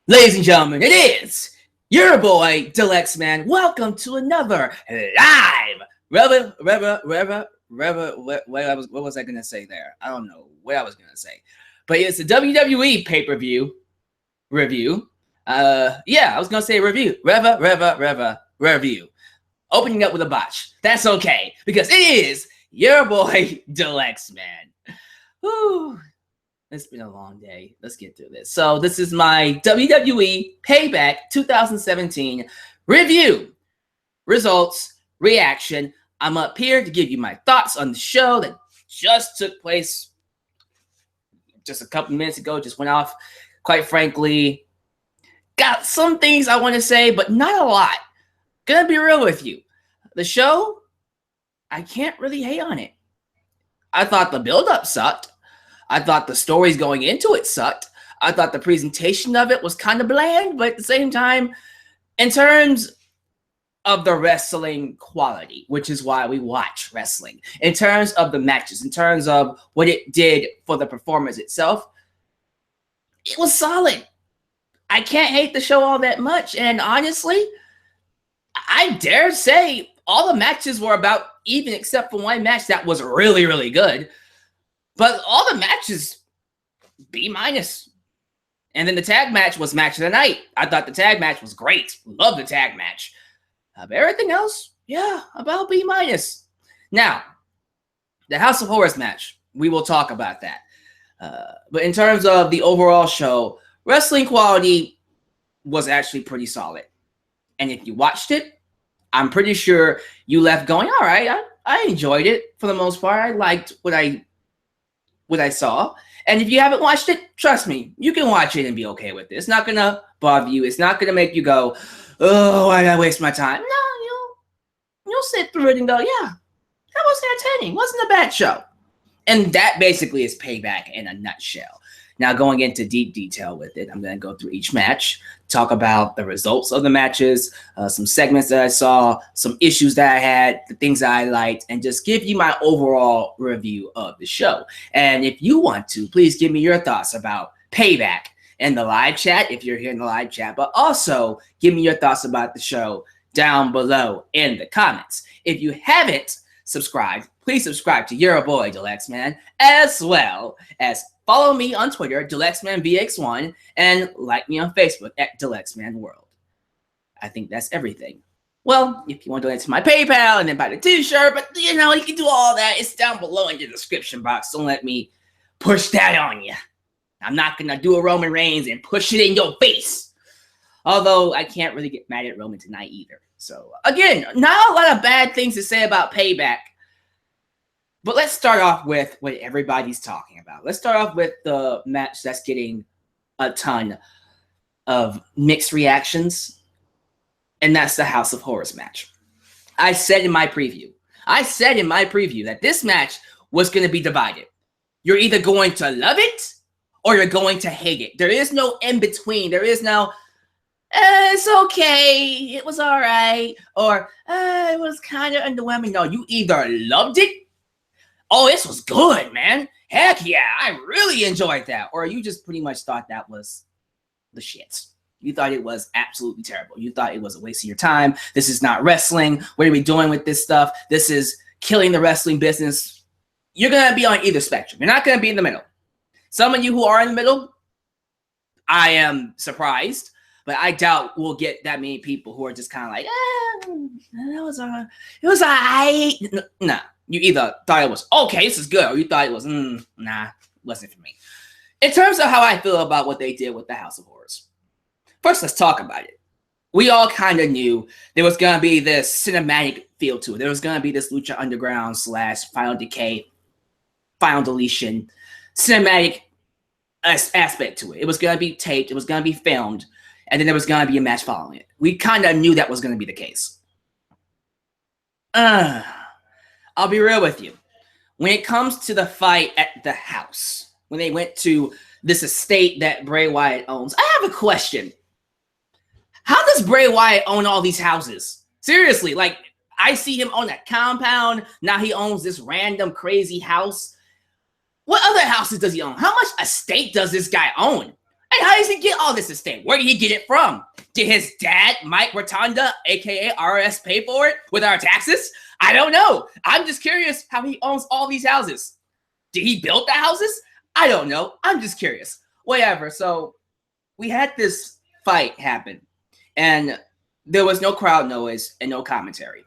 Ladies and gentlemen, it is your boy, Deluxe Man. Welcome to another live what was I going to say there? I don't know what I was going to say. But it's a WWE pay-per-view review. I was going to say review. Review. Opening up with a botch. That's okay, because it is your boy, Deluxe Man. Whew. It's been a long day. Let's get through this. So this is my WWE Payback 2017 review, results, reaction. I'm up here to give you my thoughts on the show that just took place just a couple minutes ago, just went off. Quite frankly, got some things I want to say, but not a lot. Gonna be real with you. The show, I can't really hate on it. I thought the build-up sucked. I thought the stories going into it sucked. I thought the presentation of it was kind of bland, but at the same time, in terms of the wrestling quality, which is why we watch wrestling, in terms of the matches, in terms of what it did for the performance itself, it was solid. I can't hate the show all that much, and honestly, I dare say all the matches were about even, except for one match that was really, really good. But all the matches, B-. And then the tag match was match of the night. I thought the tag match was great. Love the tag match. But everything else, about B-. Now, the House of Horrors match, we will talk about that. But in terms of the overall show, wrestling quality was actually pretty solid. And if you watched it, I'm pretty sure you left going, all right, I enjoyed it for the most part. I liked what I saw. And if you haven't watched it, trust me, you can watch it and be okay with it. It's not going to bother you. It's not going to make you go, oh, why did I waste my time? No, you'll sit through it and go, yeah, that was entertaining. Wasn't a bad show. And that basically is Payback in a nutshell. Now, going into deep detail with it, I'm going to go through each match, talk about the results of the matches, some segments that I saw, some issues that I had, the things that I liked, and just give you my overall review of the show. And if you want to, please give me your thoughts about Payback in the live chat, if you're here in the live chat, but also give me your thoughts about the show down below in the comments. If you haven't subscribed, please subscribe to your boy, Deluxe Man, as well as follow me on Twitter, DeluxeManVX1, and like me on Facebook at DeluxeManWorld. I think that's everything. Well, if you want to donate to my PayPal and then buy the t-shirt, but you can do all that. It's down below in the description box. Don't let me push that on you. I'm not going to do a Roman Reigns and push it in your face. Although I can't really get mad at Roman tonight either. So, again, not a lot of bad things to say about Payback. But let's start off with what everybody's talking about. Let's start off with the match that's getting a ton of mixed reactions, and that's the House of Horrors match. I said in my preview that this match was going to be divided. You're either going to love it or you're going to hate it. There is no in between. There is no, it's okay, it was all right, or it was kind of underwhelming. No, you either loved it, oh, this was good, man. Heck yeah, I really enjoyed that. Or you just pretty much thought that was the shit. You thought it was absolutely terrible. You thought it was a waste of your time. This is not wrestling. What are we doing with this stuff? This is killing the wrestling business. You're going to be on either spectrum. You're not going to be in the middle. Some of you who are in the middle, I am surprised. But I doubt we'll get that many people who are just kind of like, it was all right. Nah. You either thought it was, okay, this is good, or you thought it was, nah, wasn't for me. In terms of how I feel about what they did with the House of Horrors, first, let's talk about it. We all kind of knew there was going to be this cinematic feel to it. There was going to be this Lucha Underground / Final Decay, Final Deletion, cinematic aspect to it. It was going to be taped. It was going to be filmed. And then there was going to be a match following it. We kind of knew that was going to be the case. I'll be real with you. When it comes to the fight at the house, when they went to this estate that Bray Wyatt owns, I have a question. How does Bray Wyatt own all these houses? Seriously, like, I see him own that compound. Now he owns this random crazy house. What other houses does he own? How much estate does this guy own? And how does he get all this estate? Where did he get it from? Did his dad, Mike Rotunda, aka RS, pay for it with our taxes? I don't know. I'm just curious how he owns all these houses. Did he build the houses? I don't know. I'm just curious. Whatever. So we had this fight happen, and there was no crowd noise and no commentary.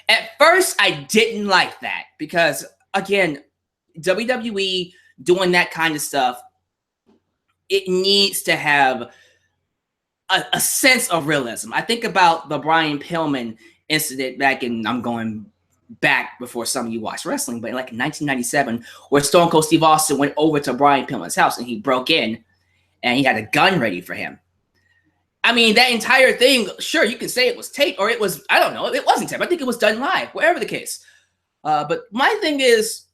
At first, I didn't like that because, again, WWE doing that kind of stuff, it needs to have a sense of realism. I think about the Brian Pillman incident back in, I'm going back before some of you watched wrestling, but like in 1997, where Stone Cold Steve Austin went over to Brian Pillman's house and he broke in and he had a gun ready for him. I mean, that entire thing, sure, you can say it was taped or it was, I don't know, it wasn't taped. I think it was done live, whatever the case. But my thing is,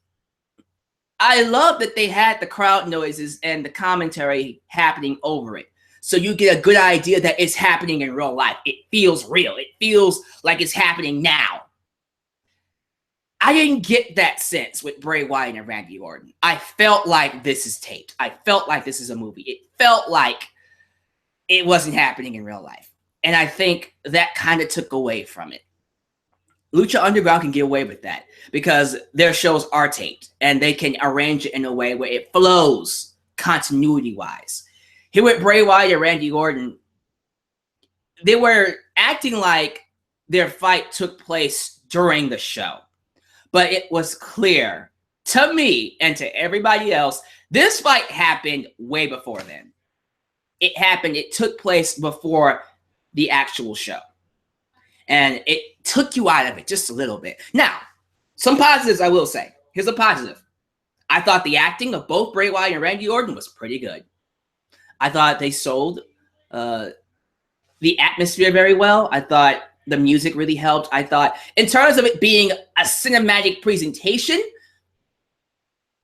I love that they had the crowd noises and the commentary happening over it. So you get a good idea that it's happening in real life. It feels real. It feels like it's happening now. I didn't get that sense with Bray Wyatt and Randy Orton. I felt like this is taped. I felt like this is a movie. It felt like it wasn't happening in real life. And I think that kind of took away from it. Lucha Underground can get away with that because their shows are taped and they can arrange it in a way where it flows continuity-wise. Here with Bray Wyatt and Randy Orton, they were acting like their fight took place during the show. But it was clear to me and to everybody else, this fight happened way before then. It took place before the actual show. And it took you out of it just a little bit. Now, some positives I will say. Here's a positive. I thought the acting of both Bray Wyatt and Randy Orton was pretty good. I thought they sold the atmosphere very well. I thought the music really helped. I thought in terms of it being a cinematic presentation,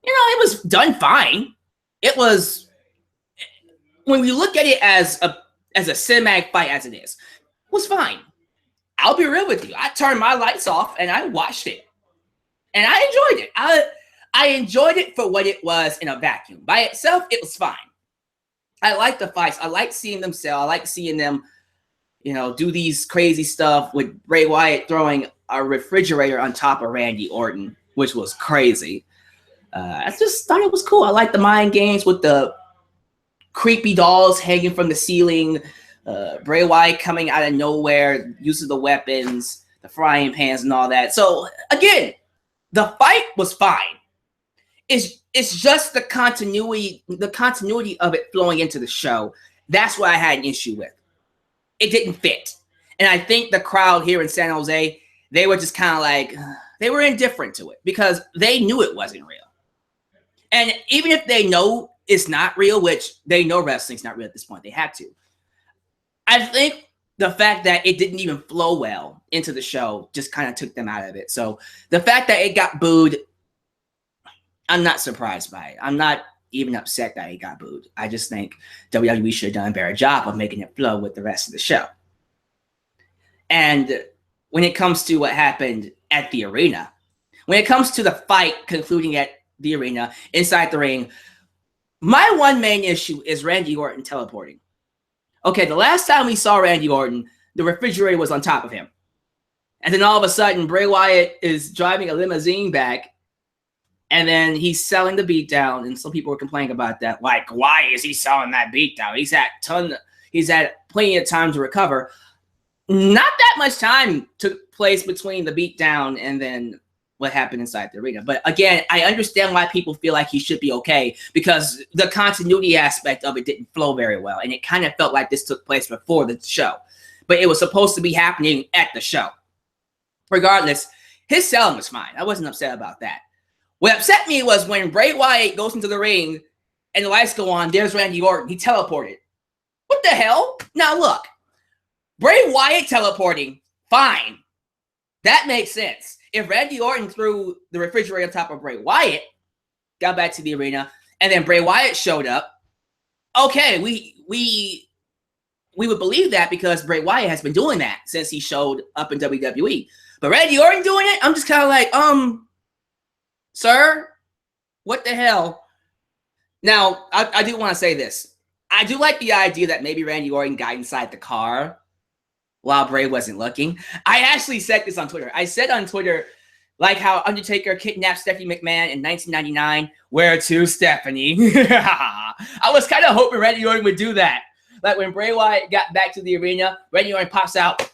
it was done fine. It was, when we look at it as a cinematic fight as it is, it was fine. I'll be real with you. I turned my lights off and I watched it. And I enjoyed it. I enjoyed it for what it was in a vacuum. By itself, it was fine. I like the fights. I like seeing them sell. I like seeing them, do these crazy stuff with Bray Wyatt throwing a refrigerator on top of Randy Orton, which was crazy. I just thought it was cool. I like the mind games with the creepy dolls hanging from the ceiling, Bray Wyatt coming out of nowhere, using the weapons, the frying pans and all that. So again, the fight was fine. It's just the continuity of it flowing into the show. That's what I had an issue with. It didn't fit. And I think the crowd here in San Jose, they were just kind of like, they were indifferent to it because they knew it wasn't real. And even if they know it's not real, which they know wrestling's not real at this point, they had to. I think the fact that it didn't even flow well into the show just kind of took them out of it. So the fact that it got booed, I'm not surprised by it. I'm not even upset that it got booed. I just think WWE should have done a better job of making it flow with the rest of the show. And when it comes to what happened at the arena, when it comes to the fight concluding at the arena, inside the ring, my one main issue is Randy Orton teleporting. Okay, the last time we saw Randy Orton, the refrigerator was on top of him. And then all of a sudden, Bray Wyatt is driving a limousine back, and then he's selling the beatdown, and some people were complaining about that. Like, why is he selling that beatdown? He's had plenty of time to recover. Not that much time took place between the beatdown and then what happened inside the arena. But again, I understand why people feel like he should be okay, because the continuity aspect of it didn't flow very well, and it kind of felt like this took place before the show. But it was supposed to be happening at the show. Regardless, his selling was fine. I wasn't upset about that. What upset me was when Bray Wyatt goes into the ring and the lights go on, there's Randy Orton. He teleported. What the hell? Now look, Bray Wyatt teleporting, fine. That makes sense. If Randy Orton threw the refrigerator on top of Bray Wyatt, got back to the arena, and then Bray Wyatt showed up, okay, we would believe that because Bray Wyatt has been doing that since he showed up in WWE. But Randy Orton doing it, I'm just kind of like, sir, what the hell? Now, I do want to say this. I do like the idea that maybe Randy Orton got inside the car while Bray wasn't looking. I actually said this on Twitter. I said on Twitter, like how Undertaker kidnapped Stephanie McMahon in 1999. Where to, Stephanie? I was kind of hoping Randy Orton would do that. Like when Bray Wyatt got back to the arena, Randy Orton pops out,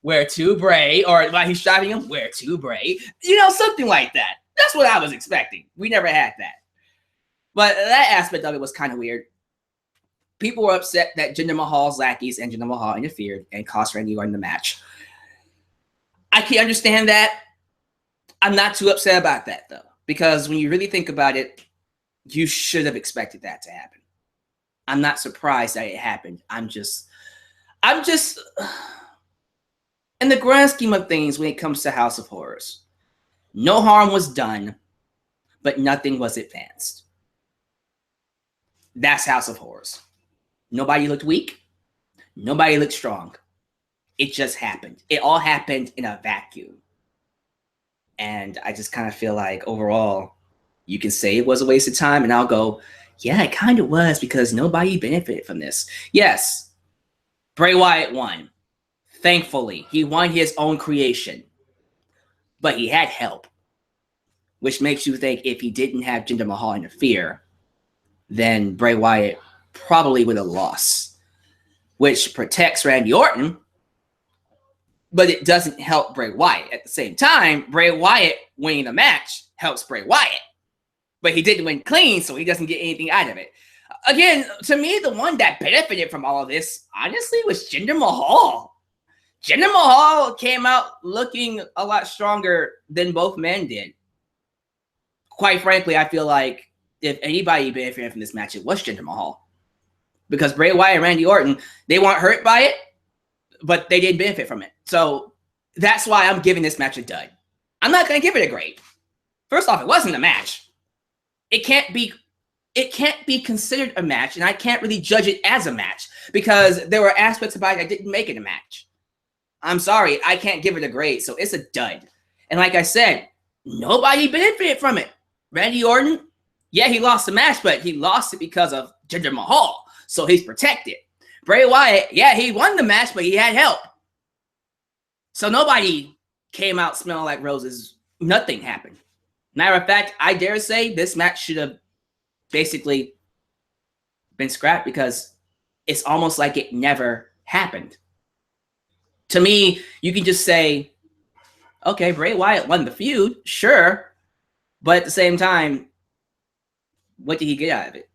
where to, Bray? Or while he's driving him, where to, Bray? You know, something like that. That's what I was expecting. We never had that. But that aspect of it was kind of weird. People were upset that Jinder Mahal's lackeys and Jinder Mahal interfered and cost Randy Orton the match. I can understand that. I'm not too upset about that, though, because when you really think about it, you should have expected that to happen. I'm not surprised that it happened. I'm just, in the grand scheme of things, when it comes to House of Horrors, no harm was done, but nothing was advanced. That's House of Horrors. Nobody looked weak. Nobody looked strong. It just happened. It all happened in a vacuum. And I just kind of feel like overall, you can say it was a waste of time, and I'll go, yeah, it kind of was, because nobody benefited from this. Yes, Bray Wyatt won. Thankfully, he won his own creation. But he had help, which makes you think if he didn't have Jinder Mahal interfere, then Bray Wyatt probably would have lost, which protects Randy Orton, but it doesn't help Bray Wyatt. At the same time, Bray Wyatt winning the match helps Bray Wyatt, but he didn't win clean, so he doesn't get anything out of it. Again, to me, the one that benefited from all of this, honestly, was Jinder Mahal. Jinder Mahal came out looking a lot stronger than both men did. Quite frankly, I feel like if anybody benefited from this match, it was Jinder Mahal. Because Bray Wyatt and Randy Orton, they weren't hurt by it, but they didn't benefit from it. So that's why I'm giving this match a dud. I'm not going to give it a grade. First off, it wasn't a match. It can't be considered a match, and I can't really judge it as a match because there were aspects about it that didn't make it a match. I'm sorry, I can't give it a grade, so it's a dud. And like I said, nobody benefited from it. Randy Orton, yeah, he lost the match, but he lost it because of Jinder Mahal, so he's protected. Bray Wyatt, yeah, he won the match, but he had help. So nobody came out smelling like roses. Nothing happened. Matter of fact, I dare say this match should have basically been scrapped because it's almost like it never happened. To me, you can just say, okay, Bray Wyatt won the feud, sure. But at the same time, what did he get out of it?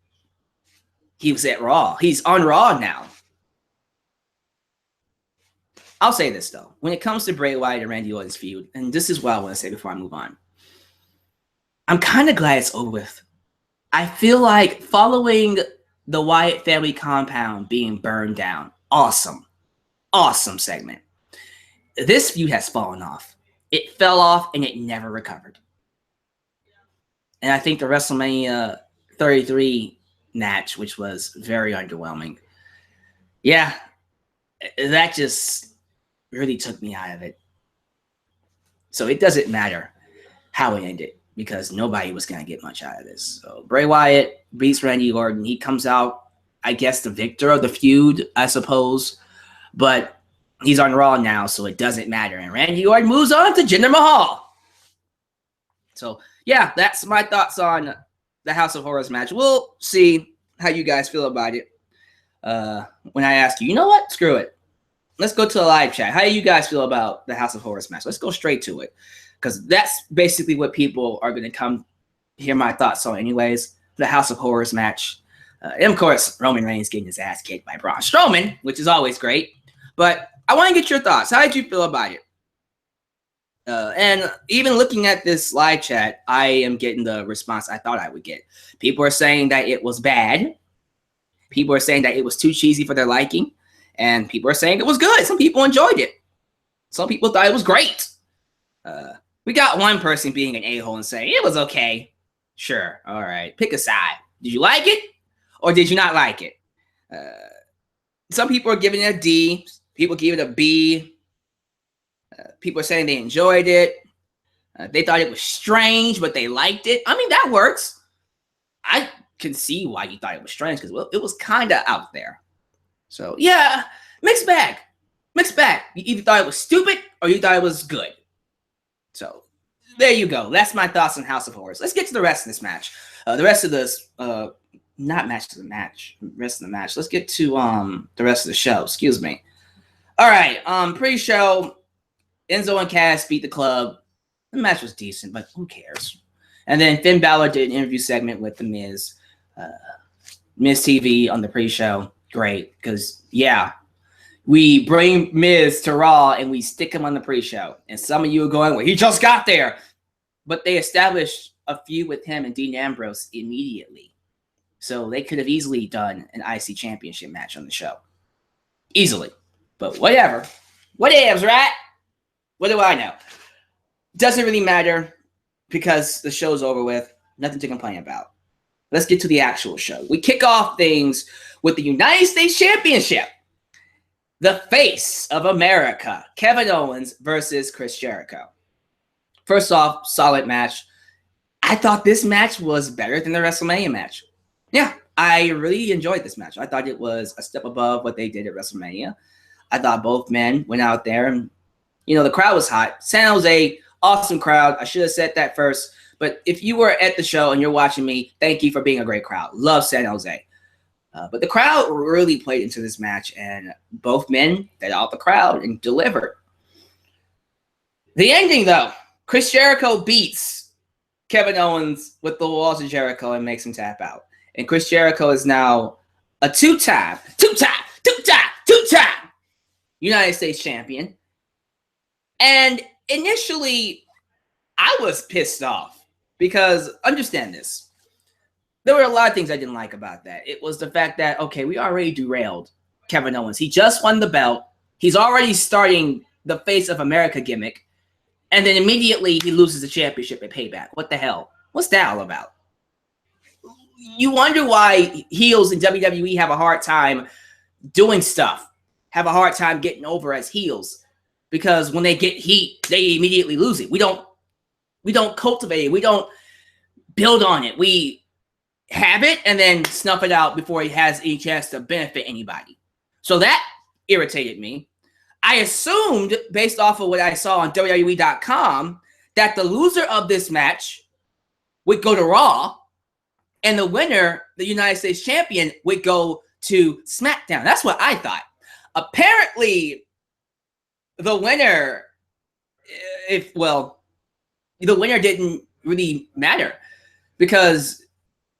He was at Raw. He's on Raw now. I'll say this, though. When it comes to Bray Wyatt and Randy Orton's feud, and this is what I want to say before I move on, I'm kind of glad it's over with. I feel like following the Wyatt family compound being burned down, awesome segment. This feud has fallen off. It fell off and it never recovered. And I think the WrestleMania 33 match, which was very underwhelming, yeah, that just really took me out of it. So it doesn't matter how it ended because nobody was going to get much out of this. So Bray Wyatt beats Randy Orton. He comes out, I guess, the victor of the feud, I suppose. But he's on Raw now, so it doesn't matter. And Randy Orton moves on to Jinder Mahal. So, yeah, that's my thoughts on the House of Horrors match. We'll see how you guys feel about it. When I ask you, you know what? Screw it. Let's go to a live chat. How do you guys feel about the House of Horrors match? Let's go straight to it. Because that's basically what people are going to come hear my thoughts on anyways. The House of Horrors match. And, of course, Roman Reigns getting his ass kicked by Braun Strowman, which is always great. But I want to get your thoughts. How did you feel about it? And even looking at this live chat, I am getting the response I thought I would get. People are saying that it was bad. People are saying that it was too cheesy for their liking. And people are saying it was good. Some people enjoyed it. Some people thought it was great. We got one person being an a-hole and saying it was okay. Sure. All right. Pick a side. Did you like it or did you not like it? Some people are giving it a D. People give it a B. People are saying they enjoyed it. They thought it was strange, but they liked it. I mean, that works. can see why you thought it was strange, because it was kind of out there. So yeah, mixed bag. Mixed bag. You either thought it was stupid or you thought it was good. So there you go. That's my thoughts on House of Horrors. Let's get to the rest of this match. The rest of this, not match to the match. Rest of the match. Let's get to the rest of the show. Excuse me. All right. Pre-show, Enzo and Cass beat the Club. The match was decent, but who cares? And then Finn Balor did an interview segment with The Miz. Miz TV on the pre-show. Great, because yeah, we bring Miz to Raw and we stick him on the pre-show. And some of you are going, well, he just got there. But they established a feud with him and Dean Ambrose immediately. So they could have easily done an IC championship match on the show. Easily. But whatever. Whatevs, right? What do I know? Doesn't really matter because the show's over with. Nothing to complain about. Let's get to the actual show. We kick off things with the United States Championship. The face of America, Kevin Owens versus Chris Jericho. First off, solid match. I thought this match was better than the WrestleMania match. Yeah, I really enjoyed this match. I thought it was a step above what they did at WrestleMania. I thought both men went out there and, the crowd was hot. San Jose, awesome crowd. I should have said that first. But if you were at the show and you're watching me, thank you for being a great crowd. Love San Jose. But the crowd really played into this match, and both men fed out the crowd and delivered. The ending, though, Chris Jericho beats Kevin Owens with the walls of Jericho and makes him tap out. And Chris Jericho is now a two-time United States champion. And initially, I was pissed off because, understand this, there were a lot of things I didn't like about that. It was the fact that, okay, we already derailed Kevin Owens. He just won the belt. He's already starting the Face of America gimmick. And then immediately he loses the championship at Payback. What the hell? What's that all about? You wonder why heels in WWE have a hard time doing stuff, have a hard time getting over as heels. Because when they get heat, they immediately lose it. We don't cultivate it. We don't build on it. We have it and then snuff it out before it has any chance to benefit anybody. So that irritated me. I assumed, based off of what I saw on WWE.com, that the loser of this match would go to Raw, and the winner, the United States champion, would go to SmackDown. That's what I thought. Apparently, the winner, the winner didn't really matter because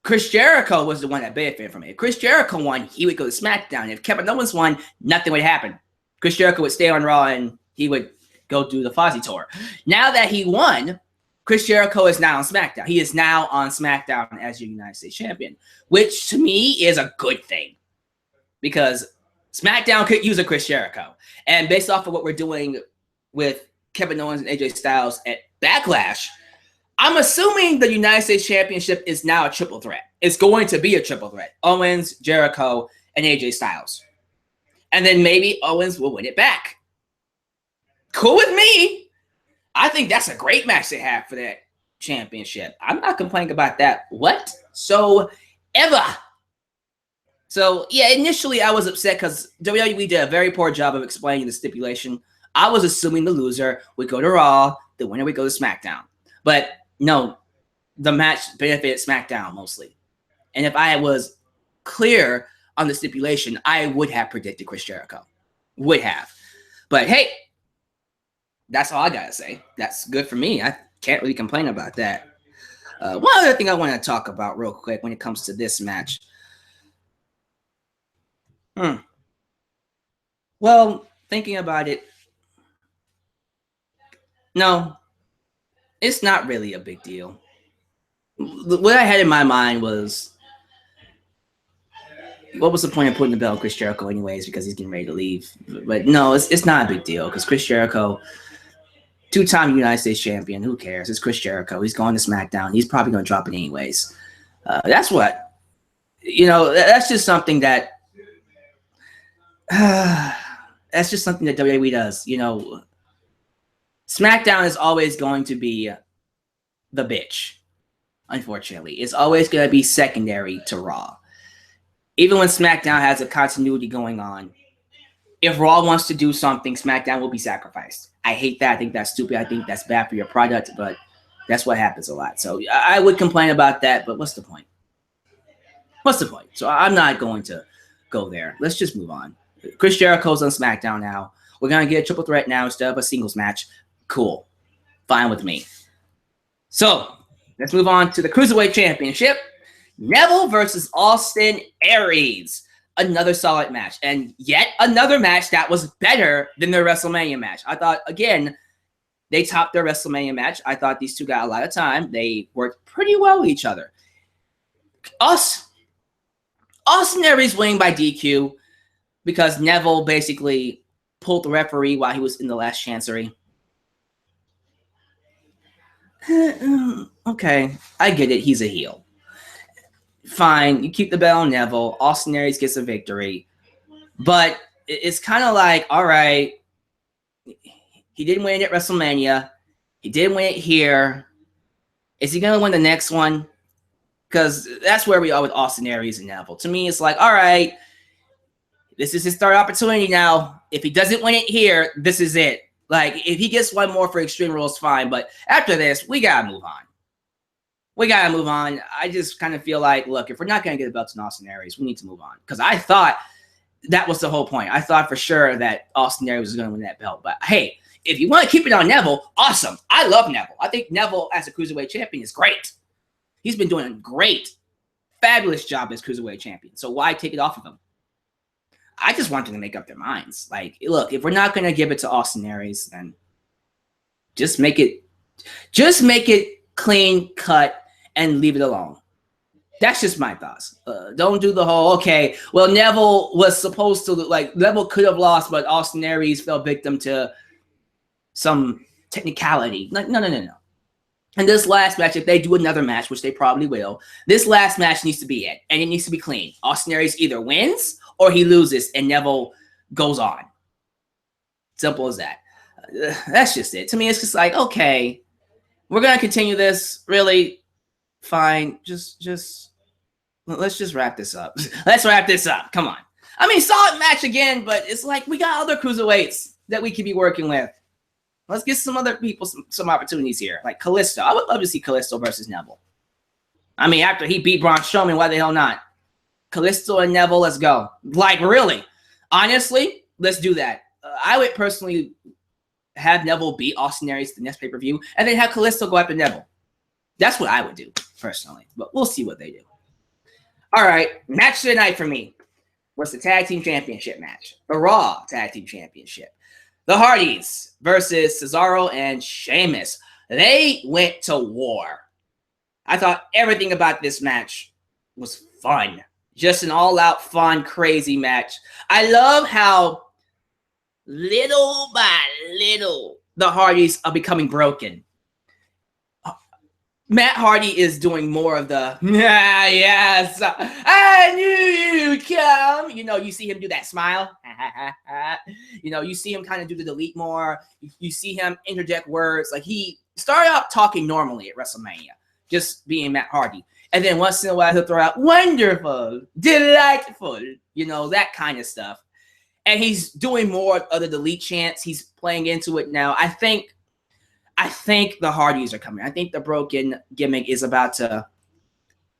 Chris Jericho was the one that benefited from it. If Chris Jericho won, he would go to SmackDown. If Kevin Owens won, nothing would happen. Chris Jericho would stay on Raw and he would go do the Fozzy tour. Now that he won, Chris Jericho is now on SmackDown. He is now on SmackDown as your United States champion, which to me is a good thing because SmackDown could use a Chris Jericho. And based off of what we're doing with Kevin Owens and AJ Styles at Backlash, I'm assuming the United States Championship is now a triple threat. It's going to be a triple threat. Owens, Jericho, and AJ Styles. And then maybe Owens will win it back. Cool with me. I think that's a great match to have for that championship. I'm not complaining about that whatsoever. So, yeah, initially I was upset because WWE did a very poor job of explaining the stipulation. I was assuming the loser would go to Raw, the winner would go to SmackDown. But no, the match benefited SmackDown mostly. And if I was clear on the stipulation, I would have predicted Chris Jericho. Would have. But hey, that's all I got to say. That's good for me. I can't really complain about that. One other thing I want to talk about real quick when it comes to this match. Well, thinking about it, no, it's not really a big deal. What I had in my mind was, what was the point of putting the belt on Chris Jericho anyways, because he's getting ready to leave? But no, it's not a big deal because Chris Jericho, two-time United States champion, who cares? It's Chris Jericho. He's going to SmackDown. He's probably going to drop it anyways. That's what, that's just something that, that's just something that WWE does. SmackDown is always going to be the bitch. Unfortunately, it's always going to be secondary to Raw. Even when SmackDown has a continuity going on, if Raw wants to do something, SmackDown will be sacrificed. I hate that. I think that's stupid. I think that's bad for your product, but that's what happens a lot. So I would complain about that, but what's the point? What's the point? So I'm not going to go there. Let's just move on. Chris Jericho's on SmackDown now. We're going to get a triple threat now instead of a singles match. Cool. Fine with me. So let's move on to the Cruiserweight Championship. Neville versus Austin Aries. Another solid match. And yet another match that was better than their WrestleMania match. I thought, again, they topped their WrestleMania match. I thought these two got a lot of time. They worked pretty well with each other. Austin Aries winning by DQ because Neville basically pulled the referee while he was in the last chancery. Okay, I get it. He's a heel. Fine, you keep the belt on Neville. Austin Aries gets a victory. But it's kind of like, all right, he didn't win it at WrestleMania. He didn't win it here. Is he going to win the next one? Because that's where we are with Austin Aries and Neville. To me, it's like, all right, this is his third opportunity now. If he doesn't win it here, this is it. Like, if he gets one more for Extreme Rules, fine. But after this, we got to move on. We got to move on. I just kind of feel like, look, if we're not going to get the belts in Austin Aries, we need to move on. Because I thought that was the whole point. I thought for sure that Austin Aries was going to win that belt. But hey, if you want to keep it on Neville, awesome. I love Neville. I think Neville as a Cruiserweight champion is great. He's been doing a great, fabulous job as Cruiserweight champion. So why take it off of him? I just want them to make up their minds. Like, look, if we're not going to give it to Austin Aries, then just make it clean cut and leave it alone. That's just my thoughts. Don't do the whole, okay, well, Neville was supposed to, like, Neville could have lost, but Austin Aries fell victim to some technicality. Like, no. And this last match, if they do another match, which they probably will, this last match needs to be it. And it needs to be clean. Austin Aries either wins or he loses and Neville goes on. Simple as that. That's just it. To me, it's just like, okay, we're going to continue this. Really? Fine. Let's just wrap this up. Let's wrap this up. Come on. I mean, solid match again, but it's like we got other cruiserweights that we could be working with. Let's get some other people some opportunities here. Like Kalisto. I would love to see Kalisto versus Neville. I mean, after he beat Braun Strowman, why the hell not? Kalisto and Neville, let's go. Like, really? Honestly, let's do that. I would personally have Neville beat Austin Aries the next pay-per-view and then have Kalisto go after Neville. That's what I would do, personally. But we'll see what they do. All right, match of the night for me was the Tag Team Championship match. The Raw Tag Team Championship. The Hardys versus Cesaro and Sheamus. They went to war. I thought everything about this match was fun. Just an all-out fun, crazy match. I love how little by little the Hardys are becoming broken. Matt Hardy is doing more of the, yes, I knew you'd come. You know, you see him do that smile. You know, you see him kind of do the delete more. You see him interject words. Like, he started out talking normally at WrestleMania, just being Matt Hardy. And then once in a while, he'll throw out wonderful, delightful, you know, that kind of stuff. And he's doing more of the delete chants. He's playing into it now. I think the Hardys are coming. I think the broken gimmick is about to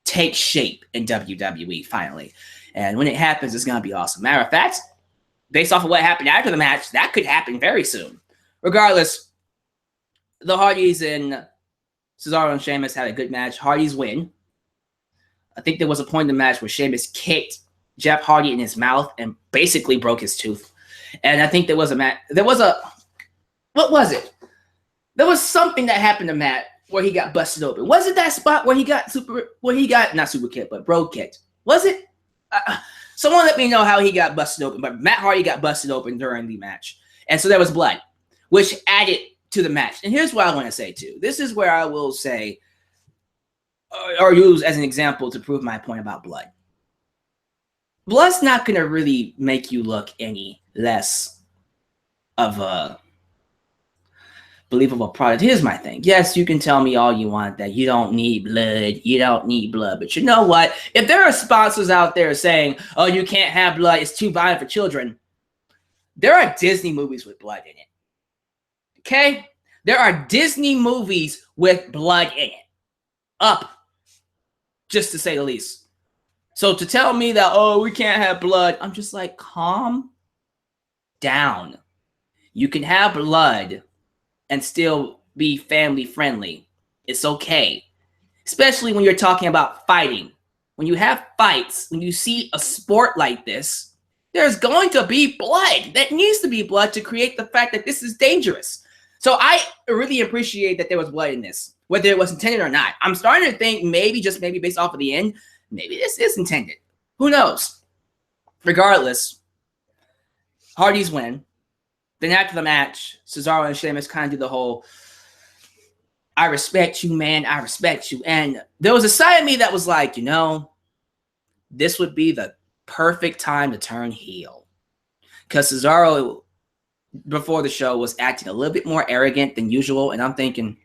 take shape in WWE finally. And when it happens, it's going to be awesome. Matter of fact, based off of what happened after the match, that could happen very soon. Regardless, the Hardys and Cesaro and Sheamus had a good match. Hardys win. I think there was a point in the match where Sheamus kicked Jeff Hardy in his mouth and basically broke his tooth. And I think there was what was it? There was something that happened to Matt where he got busted open. Was it that spot where he got not super kicked, but bro kicked? Was it? Someone let me know how he got busted open. But Matt Hardy got busted open during the match. And so there was blood, which added to the match. And here's what I want to say, too. This is where I will say, or use as an example to prove my point about blood. Blood's not going to really make you look any less of a... believable product. Here's my thing. Yes, you can tell me all you want that you don't need blood. You don't need blood. But you know what? If there are sponsors out there saying, oh, you can't have blood, it's too violent for children, there are Disney movies with blood in it. Okay? There are Disney movies with blood in it. Up, just to say the least. So to tell me that, oh, we can't have blood, I'm just like, calm down. You can have blood and still be family friendly. It's okay. Especially when you're talking about fighting. When you have fights, when you see a sport like this, there's going to be blood. That needs to be blood to create the fact that this is dangerous. So I really appreciate that there was blood in this, whether it was intended or not. I'm starting to think maybe, just maybe based off of the end, maybe this is intended. Who knows? Regardless, Hardys win. Then after the match, Cesaro and Sheamus kind of do the whole, I respect you, man. I respect you. And there was a side of me that was like, you know, this would be the perfect time to turn heel. Because Cesaro, before the show, was acting a little bit more arrogant than usual. And I'm thinking,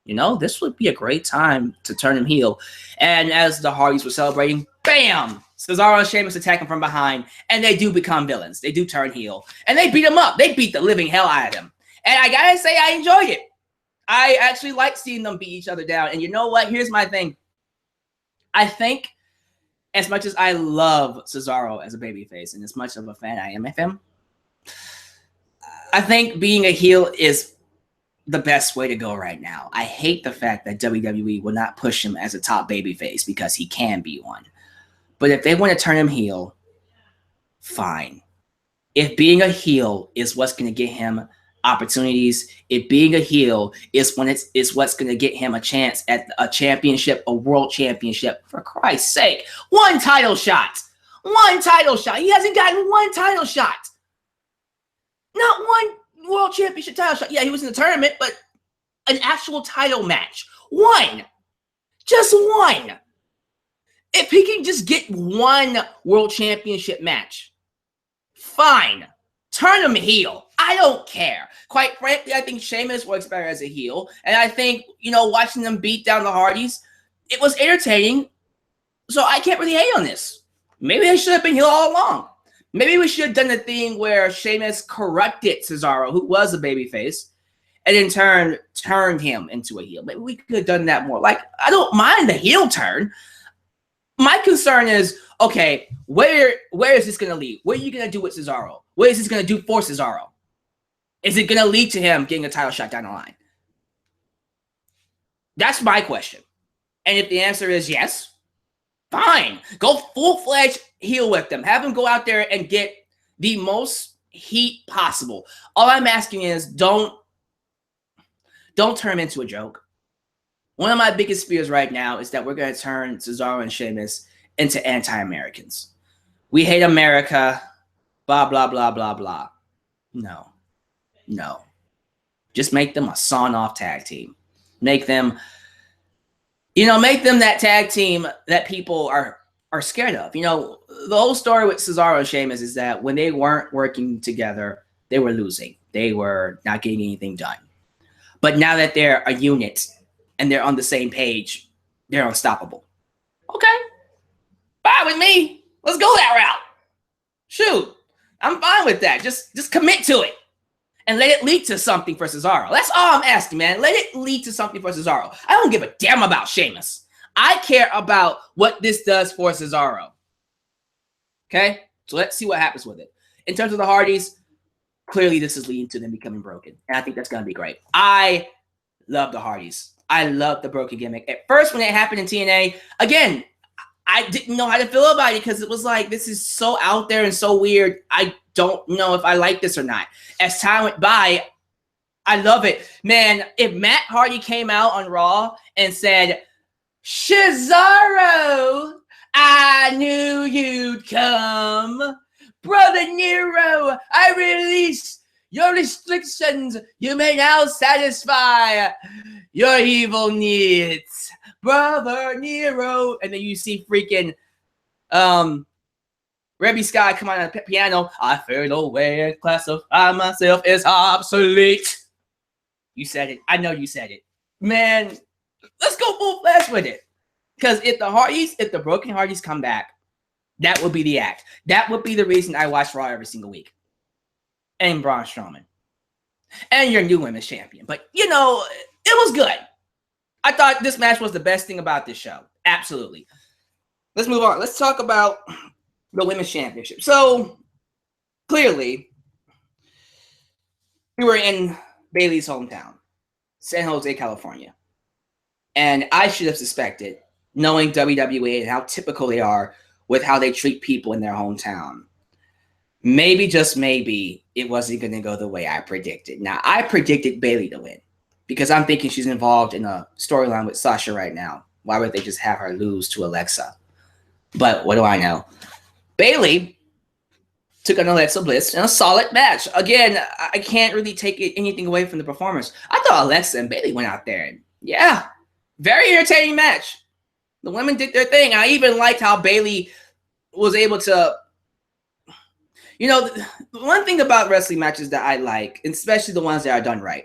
you know, this would be a great time to turn him heel. And as the Hardys were celebrating, bam! Cesaro and Sheamus attack him from behind, and they do become villains. They do turn heel. And they beat him up. They beat the living hell out of him. And I gotta say, I enjoyed it. I actually like seeing them beat each other down. And you know what? Here's my thing. I think, as much as I love Cesaro as a babyface, and as much of a fan I am of him, I think being a heel is the best way to go right now. I hate the fact that WWE will not push him as a top babyface because he can be one. But if they want to turn him heel, fine. If being a heel is what's going to get him opportunities, if being a heel is what's going to get him a chance at a championship, a world championship, for Christ's sake, one title shot. One title shot. He hasn't gotten one title shot. Not one world championship title shot. Yeah, he was in the tournament, but an actual title match. One. Just one. If he can just get one world championship match, fine. Turn him heel. I don't care. Quite frankly, I think Sheamus works better as a heel. And I think, you know, watching them beat down the Hardys, it was entertaining. So I can't really hate on this. Maybe they should have been heel all along. Maybe we should have done the thing where Sheamus corrupted Cesaro, who was a babyface, and in turn turned him into a heel. Maybe we could have done that more. Like, I don't mind the heel turn. My concern is, okay, where is this going to lead? What are you going to do with Cesaro? What is this going to do for Cesaro? Is it going to lead to him getting a title shot down the line? That's my question. And if the answer is yes, fine. Go full-fledged heel with them. Have him go out there and get the most heat possible. All I'm asking is don't turn him into a joke. One of my biggest fears right now is that we're going to turn Cesaro and Sheamus into anti-Americans. We hate America, blah, blah, blah, blah, blah. No. Just make them a sawn-off tag team. Make them that tag team that people are scared of. You know, the whole story with Cesaro and Sheamus is that when they weren't working together, they were losing. They were not getting anything done. But now that they're a unit and they're on the same page, they're unstoppable. Okay. Fine with me. Let's go that route. Shoot. I'm fine with that. Just commit to it. And let it lead to something for Cesaro. That's all I'm asking, man. Let it lead to something for Cesaro. I don't give a damn about Sheamus. I care about what this does for Cesaro. Okay? So let's see what happens with it. In terms of the Hardys, clearly this is leading to them becoming broken. And I think that's going to be great. I love the Hardys. I love the broken gimmick. At first, when it happened in TNA, again, I didn't know how to feel about it because it was like, this is so out there and so weird. I don't know if I like this or not. As time went by, I love it. Man, if Matt Hardy came out on Raw and said, Cesaro, I knew you'd come. Brother Nero, I release your restrictions. You may now satisfy your evil needs. Brother Nero. And then you see freaking Rebby Sky come on the piano. I fade away and classify myself as obsolete. You said it. I know you said it. Man, let's go full flash with it. Because if the Broken Hardys come back, that would be the act. That would be the reason I watch Raw every single week. And Braun Strowman. And your new women's champion. But, you know, it was good. I thought this match was the best thing about this show. Absolutely. Let's move on. Let's talk about the women's championship. So, clearly, we were in Bayley's hometown, San Jose, California. And I should have suspected, knowing WWE and how typical they are with how they treat people in their hometown. Maybe, just maybe, it wasn't going to go the way I predicted. Now, I predicted Bayley to win because I'm thinking she's involved in a storyline with Sasha right now. Why would they just have her lose to Alexa? But what do I know? Bayley took on Alexa Bliss in a solid match. Again, I can't really take anything away from the performance. I thought Alexa and Bayley went out there and, yeah, very entertaining match. The women did their thing. I even liked how Bayley was able to, you know, the one thing about wrestling matches that I like, especially the ones that are done right,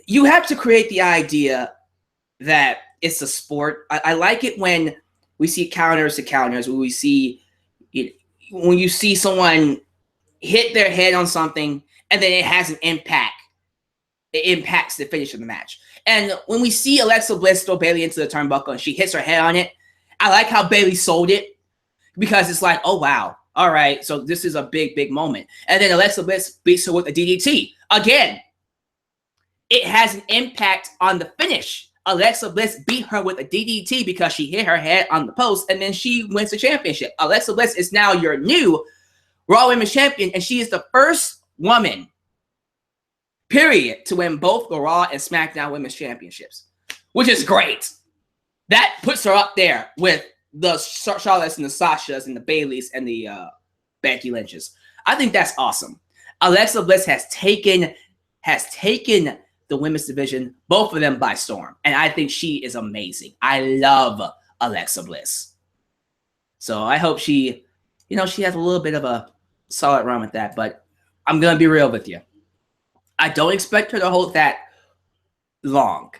you have to create the idea that it's a sport. I like it when we see counters to counters, when we see when you see someone hit their head on something and then it has an impact. It impacts the finish of the match. And when we see Alexa Bliss throw Bayley into the turnbuckle and she hits her head on it, I like how Bayley sold it because it's like, oh, wow. All right, so this is a big, big moment. And then Alexa Bliss beats her with a DDT. Again, it has an impact on the finish. Alexa Bliss beat her with a DDT because she hit her head on the post, and then she wins the championship. Alexa Bliss is now your new Raw Women's Champion, and she is the first woman, period, to win both the Raw and SmackDown Women's Championships, which is great. That puts her up there with the Charlottes and the Sashas and the Baileys and the Becky Lynches. I think that's awesome. Alexa Bliss has taken the women's division, both of them, by storm. And I think she is amazing. I love Alexa Bliss. So I hope she has a little bit of a solid run with that. But I'm going to be real with you. I don't expect her to hold that long.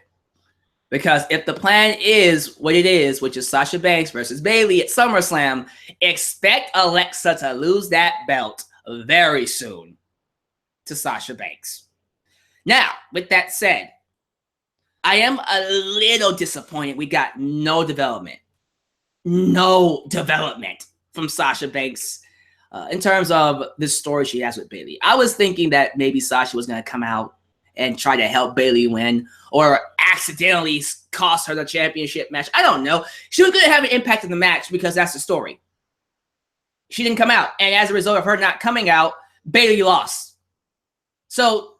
Because if the plan is what it is, which is Sasha Banks versus Bayley at SummerSlam, expect Alexa to lose that belt very soon to Sasha Banks. Now, with that said, I am a little disappointed we got no development from Sasha Banks in terms of this story she has with Bayley. I was thinking that maybe Sasha was going to come out and try to help Bayley win or accidentally cost her the championship match. I don't know. She was going to have an impact in the match because that's the story. She didn't come out. And as a result of her not coming out, Bayley lost. So,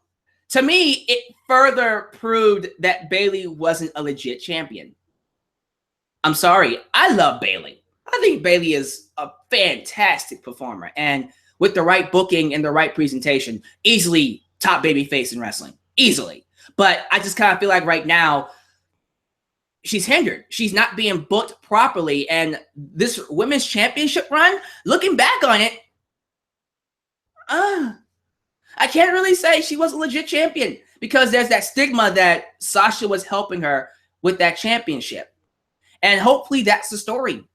to me, it further proved that Bayley wasn't a legit champion. I'm sorry. I love Bayley. I think Bayley is a fantastic performer. And with the right booking and the right presentation, easily top babyface in wrestling. Easily. But I just kind of feel like right now, she's hindered. She's not being booked properly. And this women's championship run, looking back on it, I can't really say she was a legit champion because there's that stigma that Sasha was helping her with that championship. And hopefully that's the story.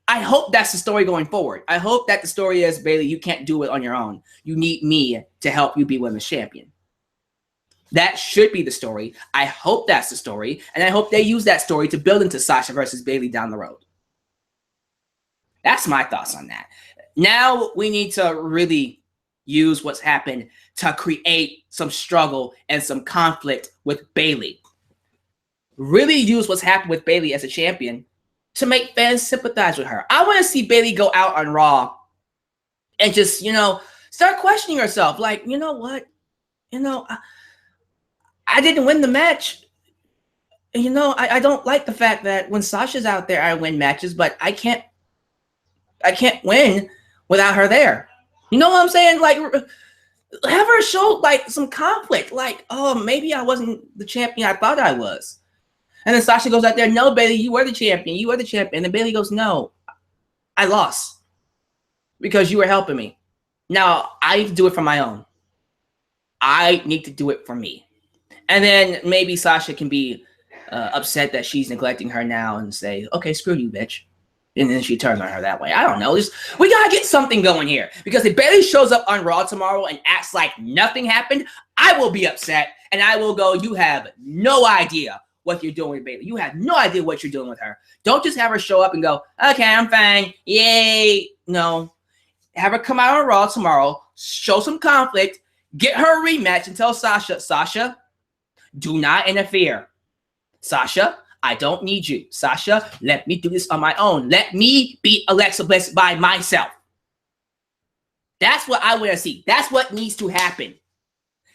I hope that's the story going forward. I hope that the story is, Bayley, you can't do it on your own. You need me to help you be women's champion. That should be the story. I hope that's the story. And I hope they use that story to build into Sasha versus Bayley down the road. That's my thoughts on that. Now we need to really use what's happened to create some struggle and some conflict with Bayley. Really use what's happened with Bayley as a champion to make fans sympathize with her. I want to see Bayley go out on Raw and just, start questioning herself. Like, you know what? I didn't win the match. I don't like the fact that when Sasha's out there, I win matches, but I can't win without her there. You know what I'm saying? Like, have her show like some conflict. Like, oh, maybe I wasn't the champion I thought I was. And then Sasha goes out there, no, Bayley, you were the champion. You were the champion. And then Bayley goes, no, I lost because you were helping me. Now, I need to do it for my own. I need to do it for me. And then maybe Sasha can be upset that she's neglecting her now and say, okay, screw you, bitch. And then she turns on her that way. I don't know. We got to get something going here. Because if Bayley shows up on Raw tomorrow and acts like nothing happened, I will be upset. And I will go, you have no idea what you're doing with Bayley. You have no idea what you're doing with her. Don't just have her show up and go, okay, I'm fine. Yay. No. Have her come out on Raw tomorrow, show some conflict, get her a rematch, and tell Sasha, do not interfere. Sasha, I don't need you. Sasha, let me do this on my own. Let me beat Alexa Bliss by myself. That's what I want to see. That's what needs to happen.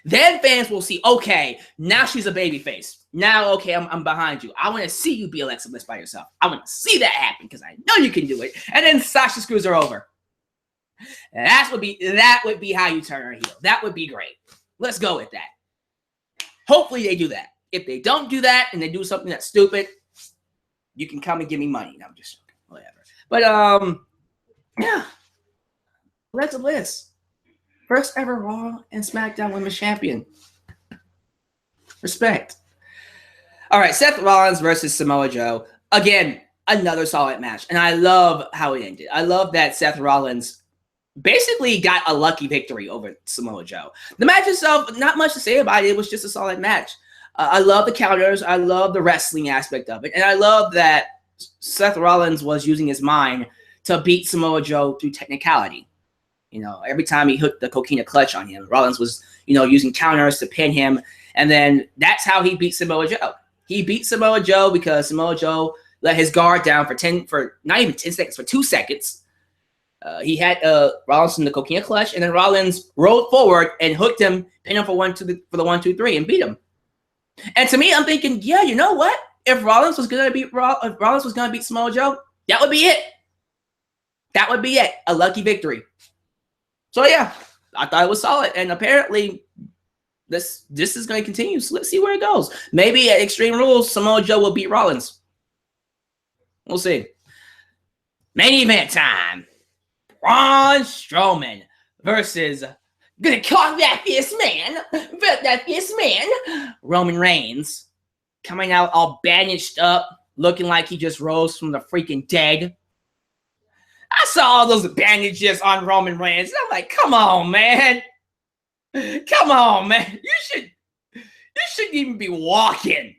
Then fans will see, okay, now she's a babyface. Now, okay, I'm behind you. I want to see you be Alexa Bliss by yourself. I want to see that happen because I know you can do it. And then Sasha screws her over. That would be how you turn her heel. That would be great. Let's go with that. Hopefully they do that. If they don't do that and they do something that's stupid, you can come and give me money. No, I'm just whatever. But yeah, Alexa Bliss, first ever Raw and SmackDown Women's Champion. Respect. All right, Seth Rollins versus Samoa Joe. Again, another solid match, and I love how it ended. I love that Seth Rollins basically got a lucky victory over Samoa Joe. The match itself, not much to say about it. It was just a solid match. I love the counters. I love the wrestling aspect of it. And I love that Seth Rollins was using his mind to beat Samoa Joe through technicality. You know, every time he hooked the coquina clutch on him, Rollins was, using counters to pin him. And then that's how he beat Samoa Joe. He beat Samoa Joe because Samoa Joe let his guard down for not even 10 seconds, for 2 seconds. He had Rollins in the coquina clutch, and then Rollins rolled forward and hooked him, pinned him for the 1-2-3, and beat him. And to me, I'm thinking, yeah, you know what? If Rollins was gonna beat Samoa Joe, that would be it. That would be it. A lucky victory. So yeah, I thought it was solid, and apparently this is going to continue. So let's see where it goes. Maybe at Extreme Rules, Samoa Joe will beat Rollins. We'll see. Main event time. Braun Strowman versus gonna call that fierce man, Roman Reigns, coming out all bandaged up, looking like he just rose from the freaking dead. I saw all those bandages on Roman Reigns, and I'm like, come on, man. Come on, man. You shouldn't even be walking.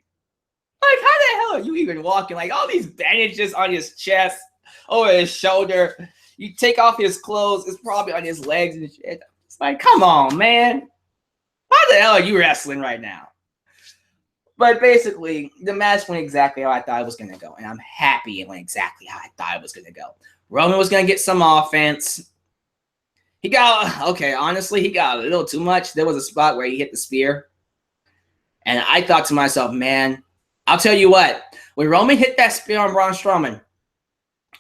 Like, how the hell are you even walking? Like, all these bandages on his chest, over his shoulder. You take off his clothes, it's probably on his legs and shit. It's like, come on, man. How the hell are you wrestling right now? But basically, the match went exactly how I thought it was going to go. And I'm happy it went exactly how I thought it was going to go. Roman was going to get some offense. Honestly, he got a little too much. There was a spot where he hit the spear. And I thought to myself, man, I'll tell you what. When Roman hit that spear on Braun Strowman,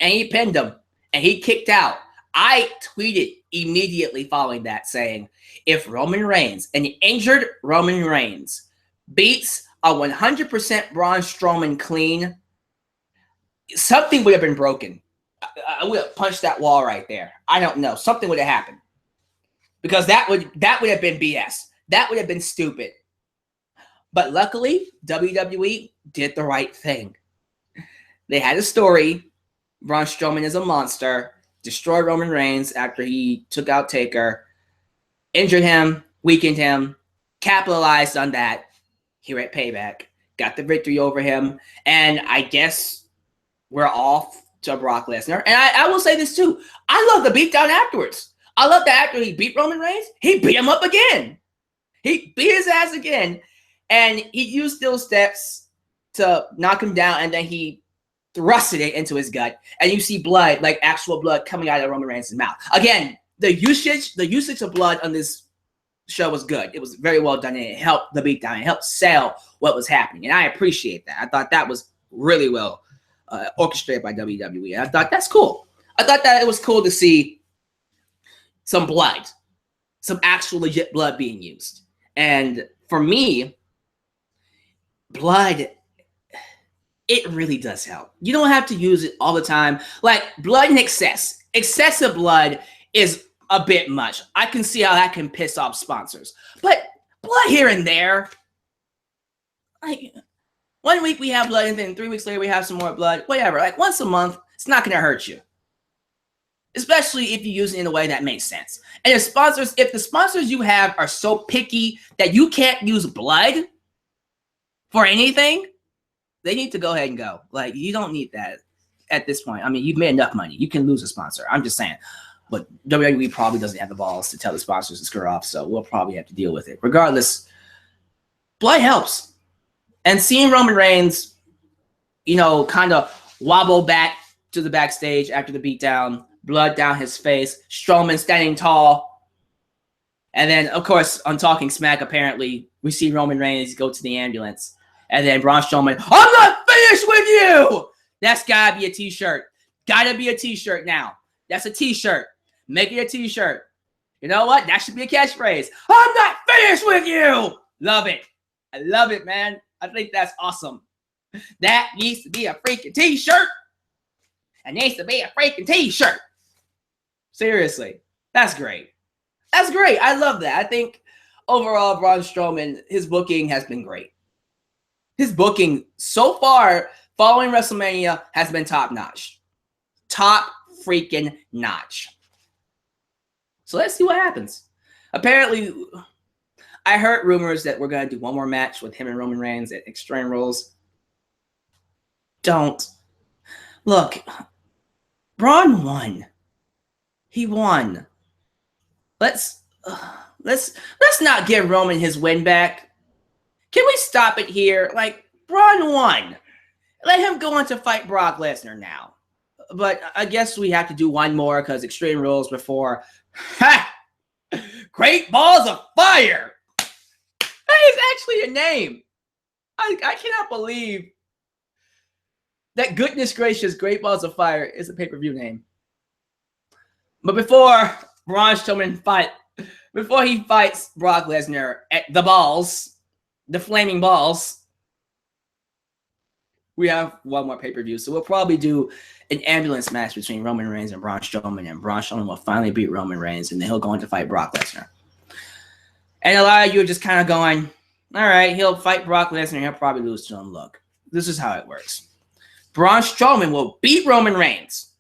and he pinned him, and he kicked out, I tweeted immediately following that saying, if Roman Reigns, an injured Roman Reigns, beats a 100% Braun Strowman clean, something would have been broken. I would have punched that wall right there. I don't know. Something would have happened. Because that would have been BS. That would have been stupid. But luckily, WWE did the right thing. They had a story. Braun Strowman is a monster. Destroyed Roman Reigns after he took out Taker. Injured him. Weakened him. Capitalized on that here at Payback. Got the victory over him. And I guess we're off to Brock Lesnar. And I will say this too. I love the beatdown afterwards. I love that after he beat Roman Reigns, he beat him up again. He beat his ass again. And he used those steps to knock him down, and then he thrusted it into his gut. And you see blood, like actual blood, coming out of Roman Reigns' mouth. Again, the usage of blood on this show was good. It was very well done, and it helped the beatdown. It helped sell what was happening. And I appreciate that. I thought that was really well orchestrated by WWE. And I thought that's cool. I thought that it was cool to see some blood, some actual legit blood being used. And for me, blood, it really does help. You don't have to use it all the time. Like blood in excess. Excessive blood is a bit much. I can see how that can piss off sponsors. But blood here and there, Like, 1 week we have blood, and then 3 weeks later we have some more blood. Whatever. Like, once a month, it's not going to hurt you. Especially if you use it in a way that makes sense. And if the sponsors you have are so picky that you can't use blood for anything, they need to go ahead and go. Like, you don't need that at this point. I mean, you've made enough money. You can lose a sponsor. I'm just saying. But WWE probably doesn't have the balls to tell the sponsors to screw off, so we'll probably have to deal with it. Regardless, blood helps. And seeing Roman Reigns, you know, kind of wobble back to the backstage after the beatdown, blood down his face, Strowman standing tall. And then, of course, on Talking Smack, apparently, we see Roman Reigns go to the ambulance. And then Braun Strowman, I'm not finished with you! That's gotta be a t-shirt. Gotta be a t-shirt now. That's a t-shirt. Make it a t-shirt. You know what? That should be a catchphrase. I'm not finished with you! Love it. I love it, man. I think that's awesome. That needs to be a freaking t-shirt. It needs to be a freaking t-shirt. Seriously. That's great. That's great. I love that. I think overall, Braun Strowman, his booking has been great. His booking so far following WrestleMania has been top-notch. Top freaking notch. So let's see what happens. Apparently, I heard rumors that we're going to do one more match with him and Roman Reigns at Extreme Rules. Don't. Look, Braun won. He won. Let's not give Roman his win back. Can we stop it here? Like, Braun won. Let him go on to fight Brock Lesnar now. But I guess we have to do one more because Extreme Rules before. Ha! Great Balls of Fire! That is actually a name. I cannot believe that, goodness gracious, Great Balls of Fire is a pay-per-view name. But before Braun Strowman before he fights Brock Lesnar at the balls, the flaming balls, we have one more pay-per-view. So we'll probably do an ambulance match between Roman Reigns and Braun Strowman, and Braun Strowman will finally beat Roman Reigns, and then he'll go on to fight Brock Lesnar. And a lot of you are just kind of going, all right, he'll fight Brock Lesnar, and he'll probably lose to him. Look, this is how it works. Braun Strowman will beat Roman Reigns.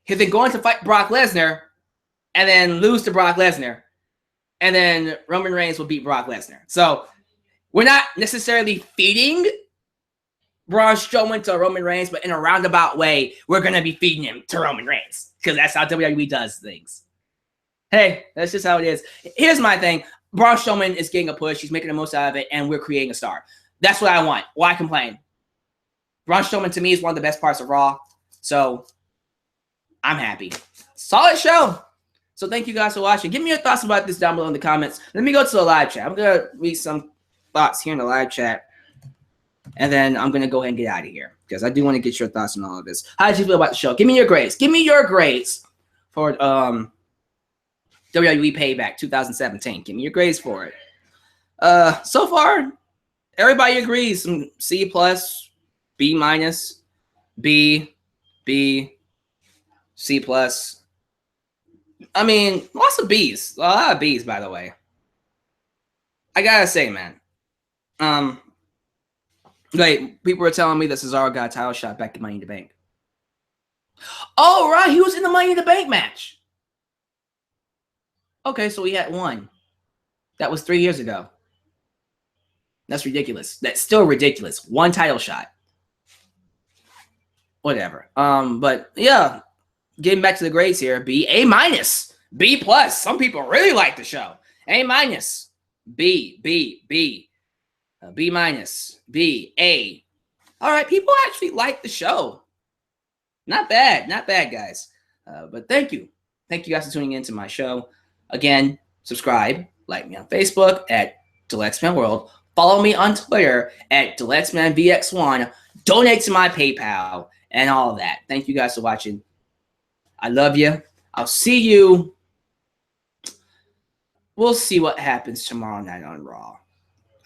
He'll then go on to fight Brock Lesnar, and then lose to Brock Lesnar, and then Roman Reigns will beat Brock Lesnar. So we're not necessarily feeding Braun Strowman to Roman Reigns, but in a roundabout way, we're going to be feeding him to Roman Reigns because that's how WWE does things. Hey, that's just how it is. Here's my thing. Braun Strowman is getting a push. He's making the most out of it, and we're creating a star. That's what I want. Why complain? Braun Strowman, to me, is one of the best parts of Raw, so I'm happy. Solid show. So thank you guys for watching. Give me your thoughts about this down below in the comments. Let me go to the live chat. I'm going to read some thoughts here in the live chat. And then I'm going to go ahead and get out of here because I do want to get your thoughts on all of this. How did you feel about the show? Give me your grades. Give me your grades for WWE Payback 2017. Give me your grades for it. So far, everybody agrees. Some C+, B-, B, C+. I mean, lots of B's. A lot of B's, by the way. I got to say, man. Like, people were telling me that Cesaro got a title shot back in Money in the Bank. Oh, right. He was in the Money in the Bank match. Okay, so he had one. That was 3 years ago. That's ridiculous. That's still ridiculous. One title shot. Whatever. But, yeah. Getting back to the grades here. B, A-, B+. Some people really like the show. A-, B, B, B, B-, A. All right, people actually like the show. Not bad, guys. But thank you. Thank you guys for tuning in to my show. Again, subscribe, like me on Facebook at DeluxeManWorld. Follow me on Twitter at DeluxeManVX1. Donate to my PayPal and all of that. Thank you guys for watching. I love you. I'll see you. We'll see what happens tomorrow night on Raw.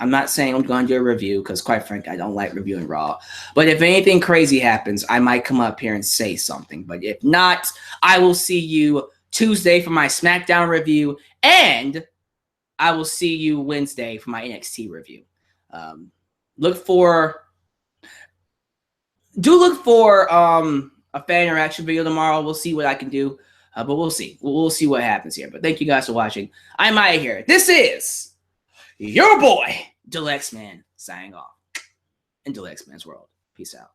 I'm not saying I'm going to do a review because, quite frankly, I don't like reviewing Raw. But if anything crazy happens, I might come up here and say something. But if not, I will see you Tuesday for my SmackDown review, and I will see you Wednesday for my NXT review. Look for a fan interaction video tomorrow. We'll see what I can do, but we'll see. We'll see what happens here. But thank you guys for watching. I'm out of here. This is your boy, Deluxe Man, signing off in Deluxe Man's world. Peace out.